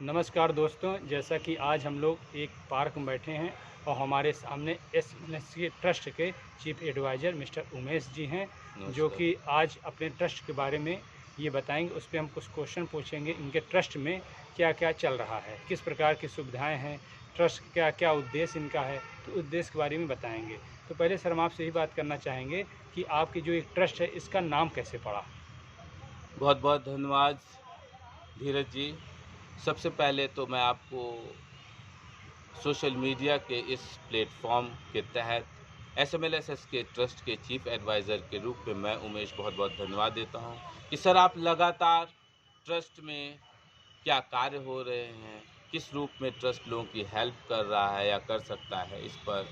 नमस्कार दोस्तों, जैसा कि आज हम लोग एक पार्क में बैठे हैं और हमारे सामने एसएनएससी ट्रस्ट के chief adviser mister Umesh ji हैं, जो नमस्कार। कि आज अपने ट्रस्ट के बारे में ये बताएंगे। उस पे हम कुछ क्वेश्चन पूछेंगे, इनके ट्रस्ट में क्या-क्या चल रहा है, किस प्रकार की सुविधाएं हैं, ट्रस्ट क्या-क्या उद्देश्य इनका है, तो उद्देश्य के बारे में बताएंगे। तो पहले सर हम आपसे यही बात करना चाहेंगे कि आपकी जो एक ट्रस्ट है, इसका नाम कैसे पड़ा? बहुत-बहुत धन्यवाद धीरज जी। सबसे पहले तो मैं आपको सोशल मीडिया के इस प्लेटफ़ॉर्म के तहत एसएमएलएसएस के ट्रस्ट के चीफ़ एडवाइज़र के रूप में मैं उमेश बहुत-बहुत धन्यवाद देता हूँ कि सर आप लगातार ट्रस्ट में क्या कार्य हो रहे हैं, किस रूप में ट्रस्ट लोगों की हेल्प कर रहा है या कर सकता है, इस पर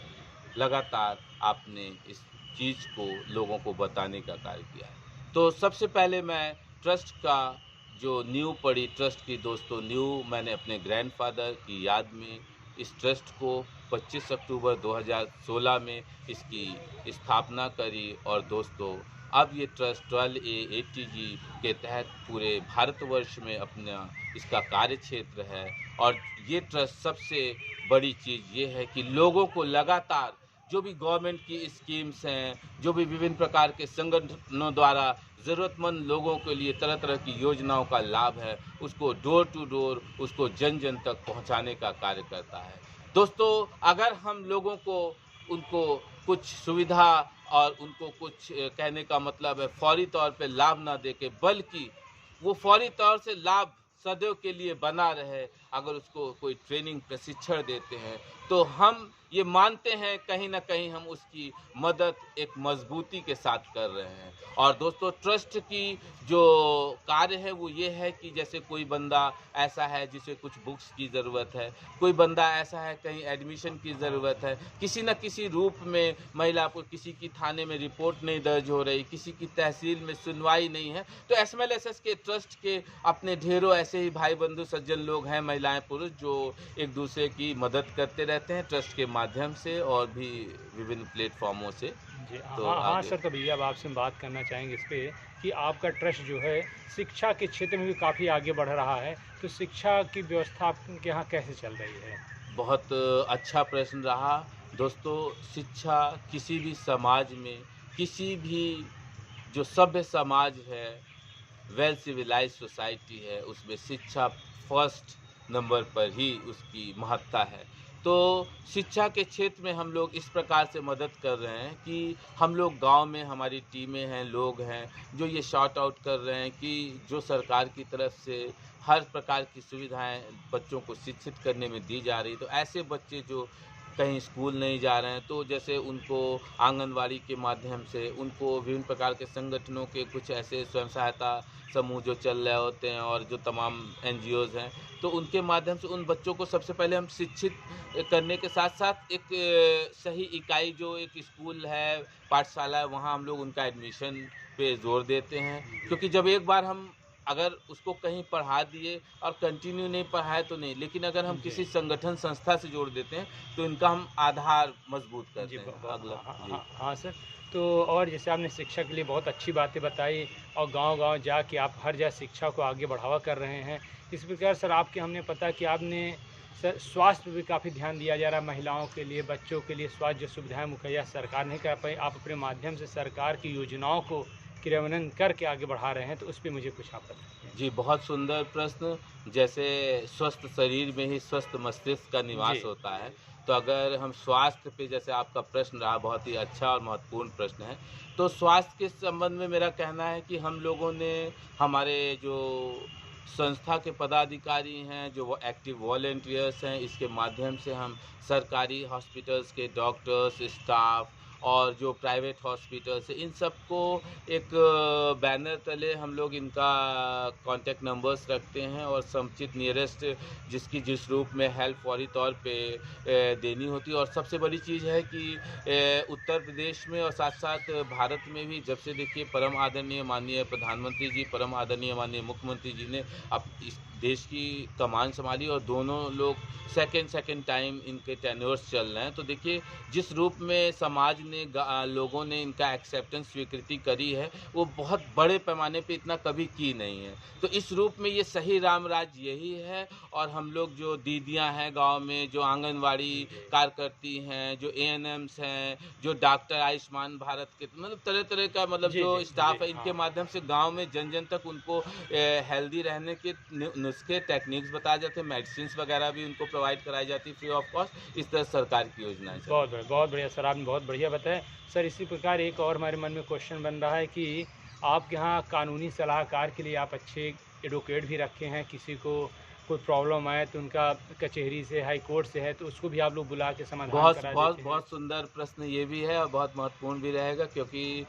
लगातार आपने इस चीज़ को लोगों को बताने का कार्य किया है। तो सबसे पहले मैं ट्रस्ट का जो नींव पड़ी ट्रस्ट की दोस्तों नींव मैंने अपने ग्रैंडफ़ादर की याद में इस ट्रस्ट को 25 अक्टूबर 2016 में इसकी स्थापना करी और दोस्तों अब ये ट्रस्ट 12A80G के तहत पूरे भारतवर्ष में अपना इसका कार्य क्षेत्र है और ये ट्रस्ट सबसे बड़ी चीज़ ये है कि लोगों को लगातार जो भी गवर्नमेंट की स्कीम्स हैं, जो भी विभिन्न प्रकार के संगठनों द्वारा ज़रूरतमंद लोगों के लिए तरह-तरह की योजनाओं का लाभ है, उसको डोर टू डोर, उसको जन-जन तक पहुँचाने का कार्य करता है। दोस्तों, अगर हम लोगों को उनको कुछ सुविधा और उनको कुछ कहने का मतलब है फौरी तौर पे लाभ ना देके बल्कि वो फौरी तौर से लाभ सदैव के लिए बना रहे, अगर उसको कोई ट्रेनिंग प्रशिक्षण देते हैं, तो हम ये मानते हैं कहीं न कहीं हम उसकी मदद एक मज़बूती के साथ कर रहे हैं। और दोस्तों ट्रस्ट की जो कार्य है वो ये है कि जैसे कोई बंदा ऐसा है जिसे कुछ बुक्स की ज़रूरत है, कोई बंदा ऐसा है कहीं एडमिशन की ज़रूरत है, किसी न किसी रूप में महिला को किसी की थाने में रिपोर्ट नहीं दर्ज हो रही, किसी की तहसील में सुनवाई नहीं है, तो एसएमएलएसएस के ट्रस्ट के अपने ढेरों ऐसे ही भाई बंधु सज्जन लोग हैं, महिलाएं पुरुष जो एक दूसरे की मदद करते रहते हैं ट्रस्ट के माध्यम से और भी विभिन्न प्लेटफॉर्मों से। जी, तो हाँ, हाँ आगे सर, तो भैया अब आपसे हम बात करना चाहेंगे इस पे कि आपका ट्रस्ट जो है शिक्षा के क्षेत्र में भी काफ़ी आगे बढ़ रहा है, तो शिक्षा की व्यवस्था आपके यहाँ कैसे चल रही है? बहुत अच्छा प्रश्न रहा। दोस्तों शिक्षा किसी भी समाज में, किसी भी जो सभ्य समाज है, वेल सिविलाइज्ड सोसाइटी है, उसमें शिक्षा फर्स्ट नंबर पर ही उसकी महत्ता है। तो शिक्षा के क्षेत्र में हम लोग इस प्रकार से मदद कर रहे हैं कि हम लोग गाँव में हमारी टीमें हैं, लोग हैं, जो ये शॉर्ट आउट कर रहे हैं कि जो सरकार की तरफ से हर प्रकार की सुविधाएँ बच्चों को शिक्षित करने में दी जा रही, तो ऐसे बच्चे जो कहीं स्कूल नहीं जा रहे हैं, तो जैसे उनको आंगनवाड़ी के माध्यम से उनको विभिन्न प्रकार के संगठनों के कुछ ऐसे स्वयं सहायता समूह जो चल रहे होते हैं और जो तमाम एनजीओज़ हैं, तो उनके माध्यम से उन बच्चों को सबसे पहले हम शिक्षित करने के साथ-साथ एक सही इकाई जो एक स्कूल है, पाठशाला है, वहाँ हम लोग उनका एडमिशन पे ज़ोर देते हैं। क्योंकि जब एक बार हम अगर उसको कहीं पढ़ा दिए और कंटिन्यू नहीं पढ़ाए तो नहीं, लेकिन अगर हम जी। किसी संगठन संस्था से जोड़ देते हैं, तो इनका हम आधार मज़बूत जी, करते ब हैं। ब अगला हाँ, हाँ, जी। हाँ, हाँ सर। तो और जैसे आपने शिक्षा के लिए बहुत अच्छी बातें बताई और गाँव-गाँव जाके आप हर जगह शिक्षा को आगे बढ़ावा कर रहे हैं। इस प्रकार सर आपके हमने पता कि आपने सर स्वास्थ्य पे भी काफ़ी ध्यान दिया जा रहा है, महिलाओं के लिए, बच्चों के लिए स्वास्थ्य जो सुविधाएँ मुहैया सरकार नहीं कर पाई, आप अपने माध्यम से सरकार की योजनाओं को क्रियान्वयन करके आगे बढ़ा रहे हैं, तो उस पे मुझे कुछ आप बताइए? जी, बहुत सुंदर प्रश्न। जैसे स्वस्थ शरीर में ही स्वस्थ मस्तिष्क का निवास जी, होता है, तो अगर हम स्वास्थ्य पे जैसे आपका प्रश्न रहा बहुत ही अच्छा और महत्वपूर्ण प्रश्न है। तो स्वास्थ्य के संबंध में मेरा कहना है कि हम लोगों ने हमारे जो संस्था के पदाधिकारी हैं, जो वो एक्टिव वॉलंटियर्स हैं, इसके माध्यम से हम सरकारी हॉस्पिटल्स के डॉक्टर्स, स्टाफ और जो प्राइवेट हॉस्पिटल्स हैं, इन सबको एक बैनर तले हम लोग इनका कॉन्टैक्ट नंबर्स रखते हैं और समुचित नियरेस्ट जिसकी जिस रूप में हेल्प फौरी तौर पे देनी होती है। और सबसे बड़ी चीज़ है कि उत्तर प्रदेश में और साथ-साथ भारत में भी जब से देखिए परम आदरणीय माननीय प्रधानमंत्री जी, परम आदरणीय माननीय मुख्यमंत्री जी ने अब इस देश की कमान सँभाली और दोनों लोग सेकंड टाइम इनके टेन्योर्स चल रहे हैं। तो देखिए जिस रूप में समाज लोगों ने इनका एक्सेप्टेंस स्वीकृति करी है वो बहुत बड़े पैमाने पे इतना कभी की नहीं है। तो इस रूप में ये सही राम राज्य यही है। और हम लोग जो दीदियां हैं गांव में, जो आंगनवाड़ी कार्यकर्ती हैं, जो एएनएम्स हैं, जो डॉक्टर आयुष्मान भारत के मतलब तरह तरह का मतलब जी, जो जी, स्टाफ जी, है, इनके हाँ। माध्यम से गांव में जन जन तक उनको हेल्दी रहने के नुस्खे टेक्निक्स बताए जाते हैं, मेडिसिन वगैरह भी उनको प्रोवाइड कराई जाती है फ्री ऑफ कॉस्ट। इस तरह सरकार की योजनाएं चलाई। बहुत बढ़िया सर, आपने बहुत बढ़िया बताया। सर इसी प्रकार एक और हमारे मन में क्वेश्चन बन रहा है कि आपके यहाँ कानूनी सलाहकार के लिए आप अच्छे एडवोकेट भी रखे हैं, किसी को कोई प्रॉब्लम आए तो उनका कचहरी से, हाई कोर्ट से है तो उसको भी आप लोग बुला के समाधान बहुत करा बहुत देते हैं। बहुत सुंदर प्रश्न ये भी है और बहुत महत्वपूर्ण भी रहेगा, क्योंकि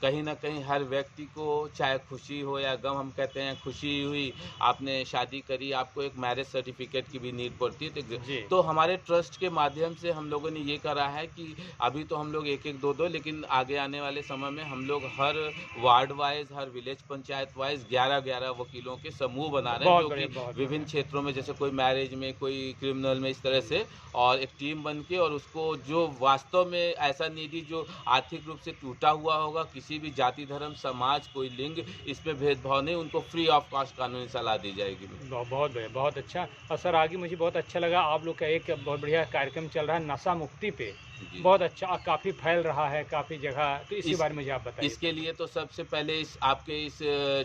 कहीं ना कहीं हर व्यक्ति को चाहे खुशी हो या गम, हम कहते हैं खुशी हुई, आपने शादी करी, आपको एक मैरिज सर्टिफिकेट की भी नीड पड़ती है। जी, तो हमारे ट्रस्ट के माध्यम से हम लोगों ने ये करा है कि अभी तो हम लोग एक एक दो दो, लेकिन आगे आने वाले समय में हम लोग हर वार्ड वाइज, हर विलेज पंचायत वाइज 11-11 वकीलों के समूह बना रहे हैं, बहुत जो बढ़िया, कि बहुत विभिन्न बढ़िया। क्षेत्रों में, जैसे कोई मैरिज में, कोई क्रिमिनल में, इस तरह से, और एक टीम बन के, और उसको जो वास्तव में ऐसा नीडी जो आर्थिक रूप से टूटा हुआ होगा, किसी भी जाति धर्म समाज कोई लिंग इस पे भेदभाव नहीं, उनको फ्री ऑफ कॉस्ट कानूनी सलाह दी जाएगी। बहुत बढ़िया, बहुत अच्छा। और सर आगे मुझे बहुत अच्छा लगा, आप लोग का एक बहुत बढ़िया कार्यक्रम चल रहा है नशा मुक्ति पे, जी। बहुत अच्छा और काफ़ी फैल रहा है काफ़ी जगह, तो इसके इस बारे में मुझे आप बताइए। इसके लिए तो सबसे पहले इस आपके इस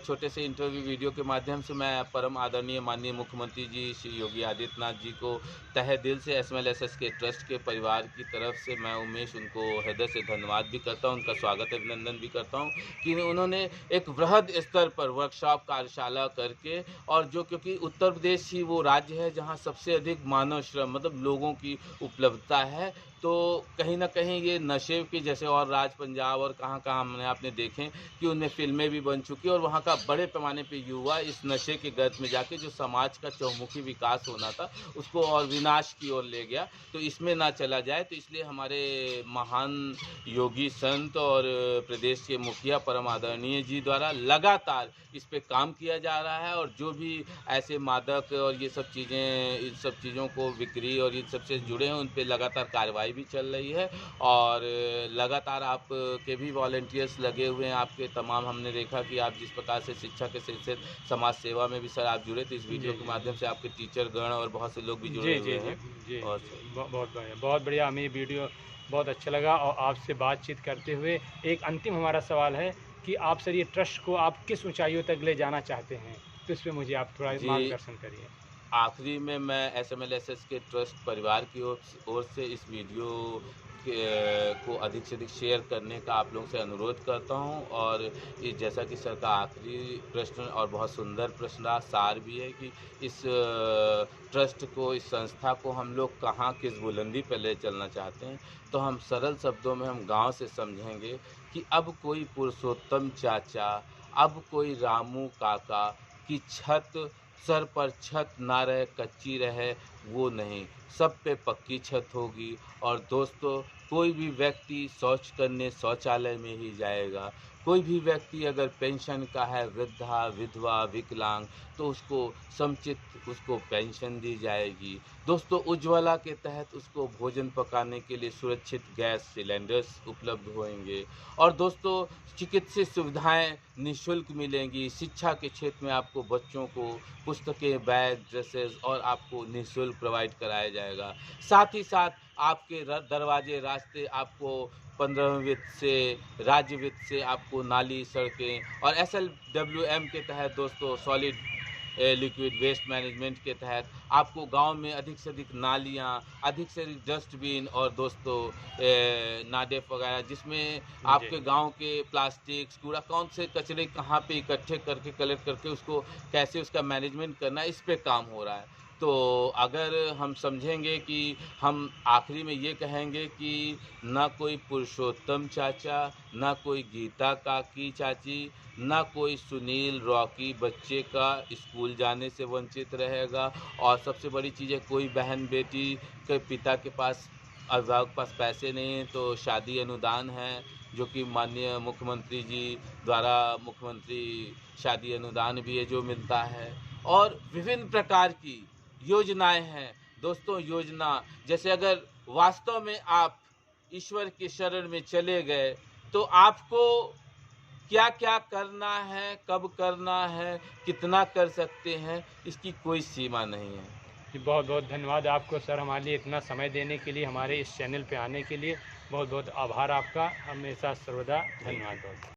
छोटे से इंटरव्यू वीडियो के माध्यम से मैं परम आदरणीय माननीय मुख्यमंत्री जी श्री योगी आदित्यनाथ जी को तहे दिल से एसएमएलएसएस के ट्रस्ट के परिवार की तरफ से मैं उमेश उनको हृदय से धन्यवाद भी करता हूं, उनका स्वागत अभिनंदन भी करता हूं कि उन्होंने एक वृहद स्तर पर वर्कशॉप कार्यशाला करके, और जो क्योंकि उत्तर प्रदेश ही वो राज्य है जहां सबसे अधिक मानव श्रम मतलब लोगों की उपलब्धता है, तो कहीं न कहीं ये नशे की, जैसे और राज पंजाब और कहाँ-कहाँ हमने आपने देखें कि उनमें फ़िल्में भी बन चुकी हैं, और वहाँ का बड़े पैमाने पे युवा इस नशे के गर्त में जाके जो समाज का चहुमुखी विकास होना था, उसको और विनाश की ओर ले गया। तो इसमें ना चला जाए, तो इसलिए हमारे महान योगी संत और प्रदेश के मुखिया परम आदरणीय जी द्वारा लगातार इस पे काम किया जा रहा है, और जो भी ऐसे मादक और ये सब चीज़ें, इन सब चीज़ों को बिक्री और इन सब से जुड़े हैं, उन पे लगातार कार्रवाई भी चल रही है। और लगातार आप के भी वॉलंटियर्स लगे हुए हैं, आपके तमाम, हमने देखा कि आप जिस प्रकार से शिक्षा के सिलसिले समाज सेवा में भी सर आप जुड़े, तो इस जी, वीडियो जी, के जी। माध्यम से आपके टीचर गण और बहुत से लोग भी जी, जुड़े जी, हुए जी, हैं। जी, और बहुत बढ़िया, हमें ये वीडियो बहुत अच्छा लगा और आपसे बातचीत करते हुए एक अंतिम हमारा सवाल है कि आप सर ये ट्रस्ट को आप किस ऊँचाइयों तक ले जाना चाहते हैं? तो इस पे मुझे आप थोड़ा जी, मार्गदर्शन करिए। आखिरी में मैं एसएमएलएसएस के ट्रस्ट परिवार की ओर से इस वीडियो को अधिक से अधिक शेयर करने का आप लोगों से अनुरोध करता हूं, और ये जैसा कि सर का आखिरी प्रश्न और बहुत सुंदर प्रश्न रहा, सार भी है कि इस ट्रस्ट को, इस संस्था को हम लोग कहाँ किस बुलंदी पर ले चलना चाहते हैं, तो हम सरल शब्दों में हम गांव से समझेंगे कि अब कोई पुरुषोत्तम चाचा, अब कोई रामू काका की छत, सर पर छत ना रहे कच्ची रहे, वो नहीं, सब पे पक्की छत होगी। और दोस्तों, कोई भी व्यक्ति शौच करने शौचालय में ही जाएगा। कोई भी व्यक्ति अगर पेंशन का है, वृद्धा, विधवा, विकलांग, तो उसको समुचित उसको पेंशन दी जाएगी। दोस्तों, उज्ज्वला के तहत उसको भोजन पकाने के लिए सुरक्षित गैस सिलेंडर्स उपलब्ध होंगे। और दोस्तों, चिकित्सीय सुविधाएं निःशुल्क मिलेंगी। शिक्षा के क्षेत्र में आपको बच्चों को पुस्तकें, बैग, ड्रेसेस और आपको निःशुल्क प्रोवाइड कराया जाएगा। साथ ही साथ आपके दरवाजे, रास्ते आपको 15वें वित्त से, राज्य वित्त से आपको नाली, सड़कें, और एसएलडब्ल्यूएम के तहत दोस्तों, सॉलिड लिक्विड वेस्ट मैनेजमेंट के तहत आपको गांव में अधिक से अधिक नालियां, अधिक से अधिक डस्टबिन, और दोस्तों नाडेप वगैरह, जिसमें जी। आपके गांव के प्लास्टिक, कूड़ा, कौन से कचरे कहां पे इकट्ठे करके कलेक्ट करके उसको कैसे उसका मैनेजमेंट करना, इस पे काम हो रहा है। तो अगर हम समझेंगे कि हम आखिरी में ये कहेंगे कि ना कोई पुरुषोत्तम चाचा, ना कोई गीता काकी चाची, ना कोई सुनील रॉकी बच्चे का स्कूल जाने से वंचित रहेगा, और सबसे बड़ी चीज़ है, कोई बहन बेटी के पिता के पास, अभिभावक के पास पैसे नहीं हैं, तो शादी अनुदान है, जो कि माननीय मुख्यमंत्री जी द्वारा मुख्यमंत्री शादी अनुदान भी है जो मिलता है, और विभिन्न प्रकार की योजनाएं हैं। दोस्तों, योजना जैसे अगर वास्तव में आप ईश्वर की शरण में चले गए तो आपको क्या क्या करना है, कब करना है, कितना कर सकते हैं, इसकी कोई सीमा नहीं है। जी, बहुत बहुत धन्यवाद आपको सर, हमारे लिए इतना समय देने के लिए, हमारे इस चैनल पे आने के लिए बहुत बहुत आभार आपका, हमेशा सर्वदा धन्यवाद। बहुत